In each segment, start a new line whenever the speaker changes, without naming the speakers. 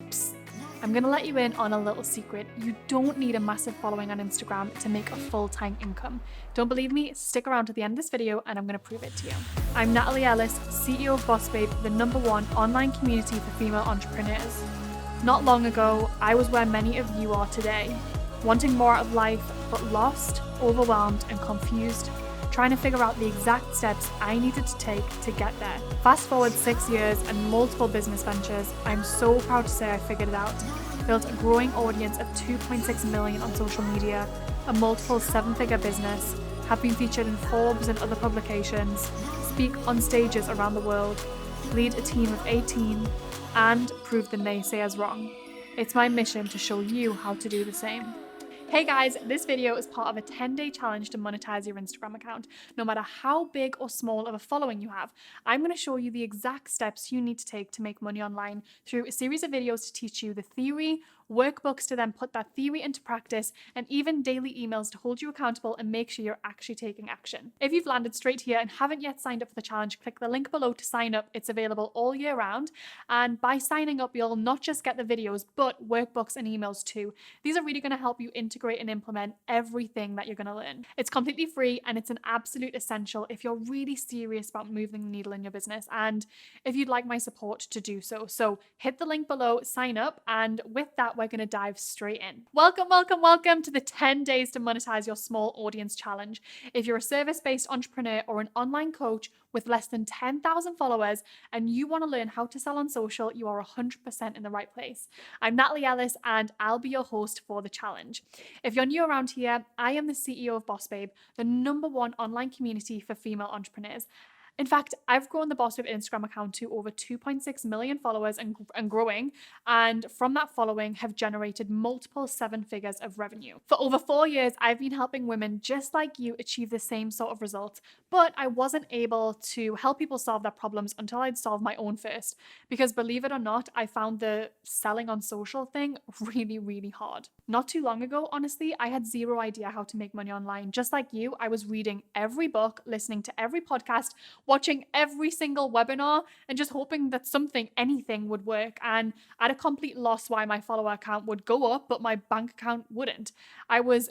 I'm going to let you in on a little secret. You don't need a massive following on Instagram to make a full-time income. Don't believe me? Stick around to the end of this video and I'm going to prove it to you. I'm Natalie Ellis, CEO of Boss Babe, the #1 online community for female entrepreneurs. Not long ago, I was where many of you are today, wanting more out of life, but lost, overwhelmed, and confused, trying to figure out the exact steps I needed to take to get there. Fast forward 6 years and multiple business ventures, I'm so proud to say I figured it out. Built a growing audience of 2.6 million on social media, a multiple 7-figure business, have been featured in Forbes and other publications, speak on stages around the world, lead a team of 18, and prove the naysayers wrong. It's my mission to show you how to do the same. Hey guys, this video is part of a 10-day challenge to monetize your Instagram account. No matter how big or small of a following you have, I'm going to show you the exact steps you need to take to make money online through a series of videos to teach you the theory, workbooks to then put that theory into practice, and even daily emails to hold you accountable and make sure you're actually taking action. If you've landed straight here and haven't yet signed up for the challenge, click the link below to sign up. It's available all year round. And by signing up, you'll not just get the videos, but workbooks and emails too. These are really going to help you integrate and implement everything that you're going to learn. It's completely free and it's an absolute essential if you're really serious about moving the needle in your business and if you'd like my support to do so. So hit the link below, sign up, and with that, we're going to dive straight in. Welcome to the 10 days to monetize your small audience challenge. If you're a service-based entrepreneur or an online coach with less than 10,000 followers and you want to learn how to sell on social, you are 100% in the right place. I'm Natalie Ellis and I'll be your host for the challenge. If you're new around here, I am the CEO of Boss Babe, the #1 online community for female entrepreneurs. In fact, I've grown the Boss Babe Instagram account to over 2.6 million followers and growing, and from that following have generated multiple 7 figures of revenue. For over 4 years, I've been helping women just like you achieve the same sort of results, but I wasn't able to help people solve their problems until I'd solved my own first. Because believe it or not, I found the selling on social thing really hard. Not too long ago, honestly, I had zero idea how to make money online. Just like you, I was reading every book, listening to every podcast, watching every single webinar, and just hoping that anything would work. And at a complete loss why my follower account would go up, but my bank account wouldn't. I was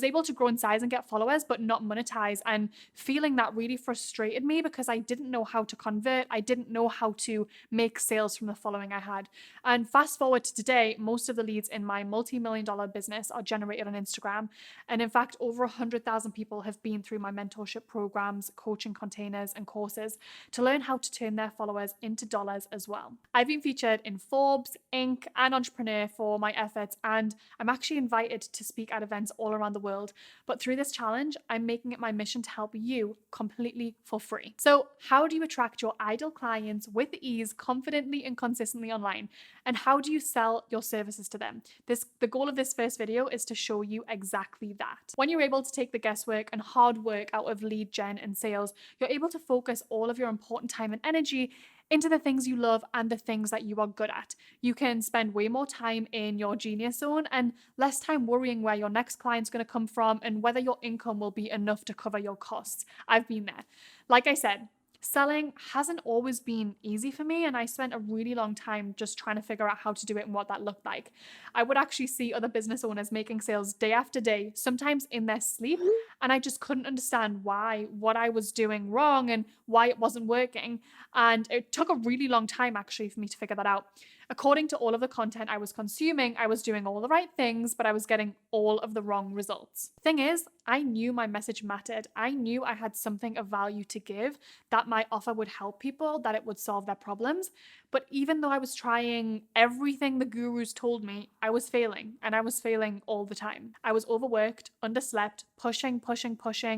able to grow in size and get followers, but not monetize. And feeling that really frustrated me because I didn't know how to convert. I didn't know how to make sales from the following I had. And fast forward to today, most of the leads in my multi-million-dollar business are generated on Instagram. And in fact, over 100,000 people have been through my mentorship programs, coaching containers, and courses to learn how to turn their followers into dollars as well. I've been featured in Forbes, Inc., and Entrepreneur for my efforts, and I'm actually invited to speak at events all around the world. But through this challenge, I'm making it my mission to help you completely for free. So how do you attract your ideal clients with ease, confidently and consistently online? And how do you sell your services to them? The goal of this first video is to show you exactly that. When you're able to take the guesswork and hard work out of lead gen and sales, you're able to focus all of your important time and energy into the things you love and the things that you are good at. You can spend way more time in your genius zone and less time worrying where your next client's going to come from and whether your income will be enough to cover your costs. I've been there. Like I said, selling hasn't always been easy for me, and I spent a really long time just trying to figure out how to do it and what that looked like. I would actually see other business owners making sales day after day, sometimes in their sleep, and I just couldn't understand what I was doing wrong and why it wasn't working. And it took a really long time actually for me to figure that out. According to all of the content I was consuming, I was doing all the right things, but I was getting all of the wrong results. Thing is, I knew my message mattered. I knew I had something of value to give, that my offer would help people, that it would solve their problems. But even though I was trying everything the gurus told me, I was failing, and I was failing all the time. I was overworked, underslept, pushing,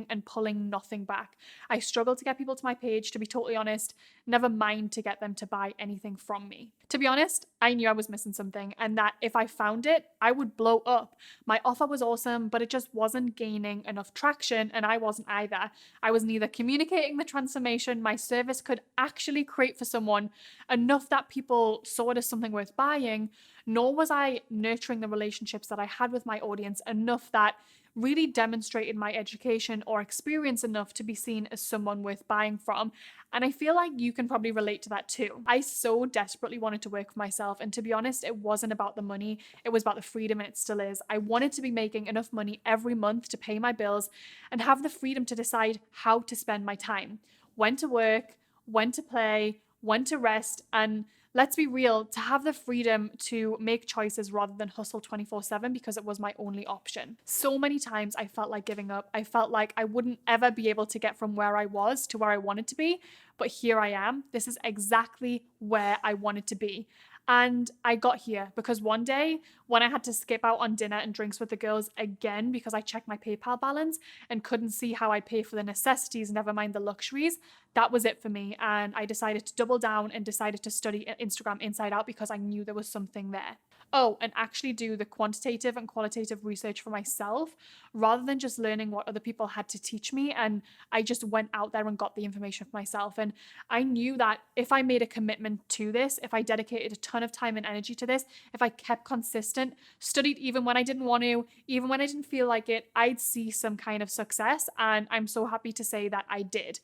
and pulling nothing back. I struggled to get people to my page, to be totally honest, never mind to get them to buy anything from me. To be honest, I knew I was missing something and that if I found it, I would blow up. My offer was awesome, but it just wasn't gaining enough traction, and I wasn't either. I was neither communicating the transformation my service could actually create for someone enough enough that people saw it as something worth buying, nor was I nurturing the relationships that I had with my audience enough that really demonstrated my education or experience enough to be seen as someone worth buying from. And I feel like you can probably relate to that too. I so desperately wanted to work for myself. And to be honest, it wasn't about the money. It was about the freedom, and it still is. I wanted to be making enough money every month to pay my bills and have the freedom to decide how to spend my time, when to work, when to play, when to rest, and let's be real, to have the freedom to make choices rather than hustle 24/7 because it was my only option. So many times I felt like giving up. I felt like I wouldn't ever be able to get from where I was to where I wanted to be. But here I am. This is exactly where I wanted to be. And I got here because one day when I had to skip out on dinner and drinks with the girls again because I checked my PayPal balance and couldn't see how I'd pay for the necessities, never mind the luxuries, that was it for me. And I decided to double down and decided to study Instagram inside out because I knew there was something there. Oh, and actually do the quantitative and qualitative research for myself rather than just learning what other people had to teach me. And I just went out there and got the information for myself. And I knew that if I made a commitment to this, if I dedicated a ton of time and energy to this, if I kept consistent, studied even when I didn't want to, even when I didn't feel like it, I'd see some kind of success. And I'm so happy to say that I did.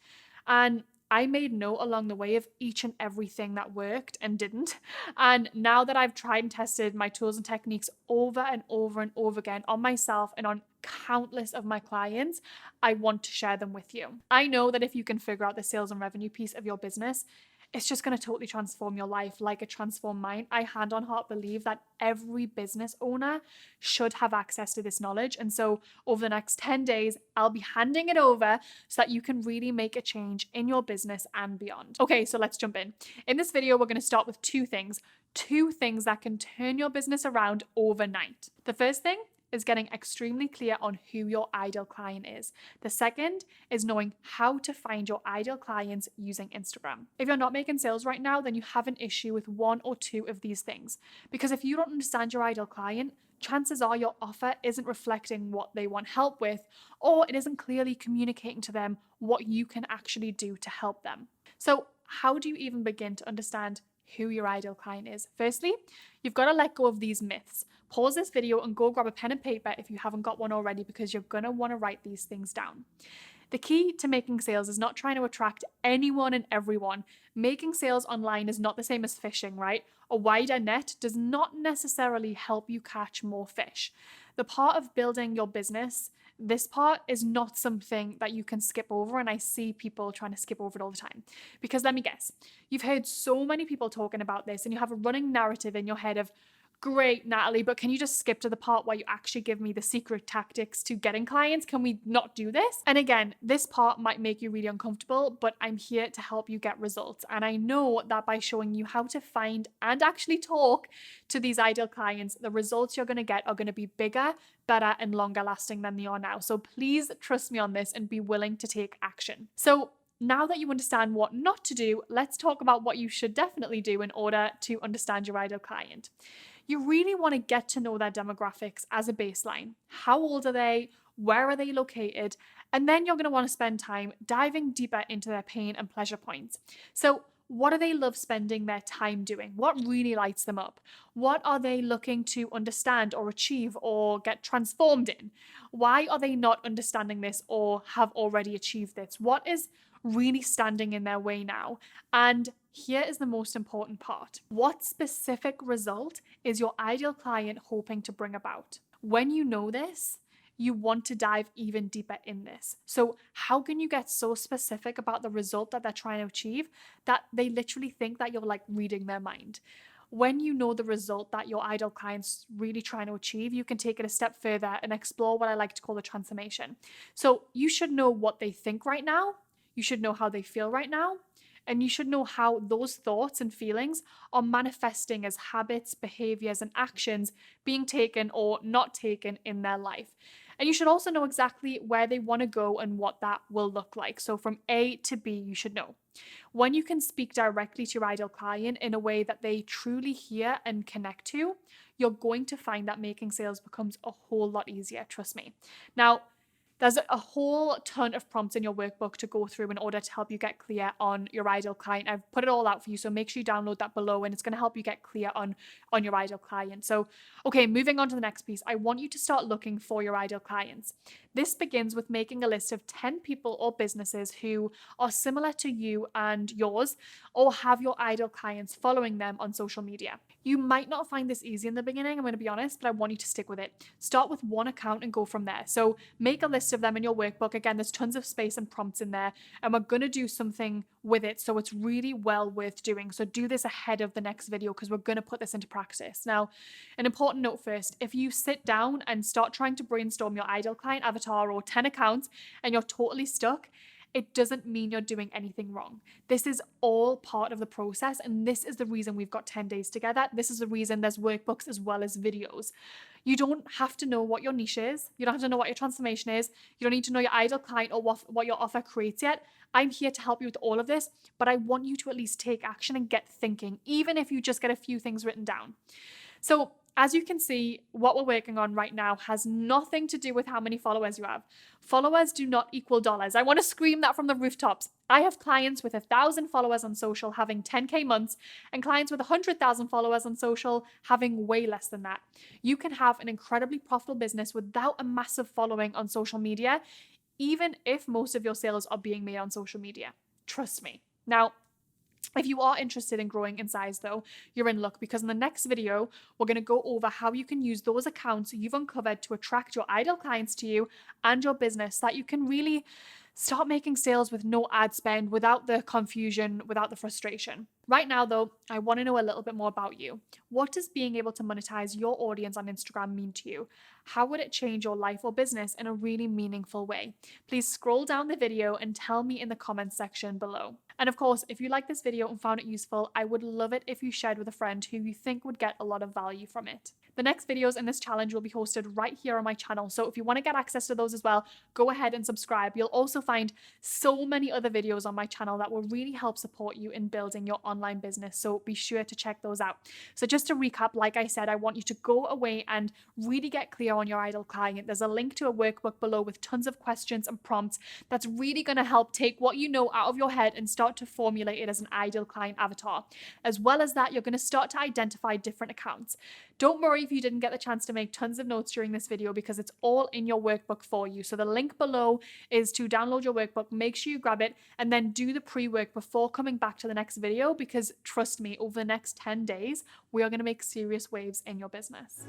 And I made note along the way of each and everything that worked and didn't. And now that I've tried and tested my tools and techniques over and over and over again on myself and on countless of my clients, I want to share them with you. I know that if you can figure out the sales and revenue piece of your business, it's just going to totally transform your life like it transformed mine. I hand on heart believe that every business owner should have access to this knowledge. And so over the next 10 days, I'll be handing it over so that you can really make a change in your business and beyond. Okay, so let's jump in. In this video, we're going to start with two things that can turn your business around overnight. The first thing is getting extremely clear on who your ideal client is. The second is knowing how to find your ideal clients using Instagram. If you're not making sales right now, then you have an issue with one or two of these things. Because if you don't understand your ideal client, chances are your offer isn't reflecting what they want help with, or it isn't clearly communicating to them what you can actually do to help them. So how do you even begin to understand who your ideal client is? Firstly, you've got to let go of these myths. Pause this video and go grab a pen and paper if you haven't got one already, because you're going to want to write these things down. The key to making sales is not trying to attract anyone and everyone. Making sales online is not the same as fishing, right? A wider net does not necessarily help you catch more fish. The part of building your business, this part is not something that you can skip over, and I see people trying to skip over it all the time. Because let me guess, you've heard so many people talking about this and you have a running narrative in your head of, great, Natalie, but can you just skip to the part where you actually give me the secret tactics to getting clients? Can we not do this? And again, this part might make you really uncomfortable, but I'm here to help you get results. And I know that by showing you how to find and actually talk to these ideal clients, the results you're going to get are going to be bigger, better, and longer lasting than they are now. So please trust me on this and be willing to take action. So now that you understand what not to do, let's talk about what you should definitely do in order to understand your ideal client. You really want to get to know their demographics as a baseline. How old are they? Where are they located? And then you're going to want to spend time diving deeper into their pain and pleasure points. So what do they love spending their time doing? What really lights them up? What are they looking to understand or achieve or get transformed in? Why are they not understanding this or have already achieved this? What is really standing in their way now? And here is the most important part. What specific result is your ideal client hoping to bring about? When you know this, you want to dive even deeper in this. So how can you get so specific about the result that they're trying to achieve that they literally think that you're like reading their mind? When you know the result that your ideal client's really trying to achieve, you can take it a step further and explore what I like to call the transformation. So you should know what they think right now. You should know how they feel right now. And you should know how those thoughts and feelings are manifesting as habits, behaviors, and actions being taken or not taken in their life. And you should also know exactly where they want to go and what that will look like. So from A to B, you should know. When you can speak directly to your ideal client in a way that they truly hear and connect to, you're going to find that making sales becomes a whole lot easier, trust me. Now, There's a whole ton of prompts in your workbook to go through in order to help you get clear on your ideal client. I've put it all out for you, so make sure you download that below, and it's going to help you get clear on your ideal client. So, okay, moving on to the next piece. I want you to start looking for your ideal clients. This begins with making a list of 10 people or businesses who are similar to you and yours, or have your ideal clients following them on social media. You might not find this easy in the beginning, I'm going to be honest, but I want you to stick with it. Start with one account and go from there. So make a list of them in your workbook. Again, there's tons of space and prompts in there, and we're going to do something with it, so it's really well worth doing. So do this ahead of the next video, because we're going to put this into practice. Now, an important note first: if you sit down and start trying to brainstorm your ideal client avatar or 10 accounts and you're totally stuck, it doesn't mean you're doing anything wrong. This is all part of the process, and this is the reason we've got 10 days together. This is the reason there's workbooks as well as videos. You don't have to know what your niche is. You don't have to know what your transformation is. You don't need to know your ideal client or what your offer creates yet. I'm here to help you with all of this, but I want you to at least take action and get thinking, even if you just get a few things written down. So as you can see, what we're working on right now has nothing to do with how many followers you have. Followers do not equal dollars. I want to scream that from the rooftops. I have clients with 1,000 followers on social having 10K months, and clients with 100,000 followers on social having way less than that. You can have an incredibly profitable business without a massive following on social media, even if most of your sales are being made on social media. Trust me. Now, if you are interested in growing in size though, you're in luck, because in the next video, we're going to go over how you can use those accounts you've uncovered to attract your ideal clients to you and your business, so that you can really start making sales with no ad spend, without the confusion, without the frustration. Right now though, I want to know a little bit more about you. What does being able to monetize your audience on Instagram mean to you? How would it change your life or business in a really meaningful way? Please scroll down the video and tell me in the comments section below. And of course, if you like this video and found it useful, I would love it if you shared with a friend who you think would get a lot of value from it. The next videos in this challenge will be hosted right here on my channel, so if you want to get access to those as well, go ahead and subscribe. You'll also find so many other videos on my channel that will really help support you in building your online business, so be sure to check those out. So just to recap, like I said, I want you to go away and really get clear on your ideal client. There's a link to a workbook below with tons of questions and prompts that's really going to help take what you know out of your head and start to formulate it as an ideal client avatar. As well as that, you're going to start to identify different accounts. Don't worry if you didn't get the chance to make tons of notes during this video, because it's all in your workbook for you. So the link below is to download your workbook. Make sure you grab it and then do the pre-work before coming back to the next video, because trust me, over the next 10 days, we are going to make serious waves in your business.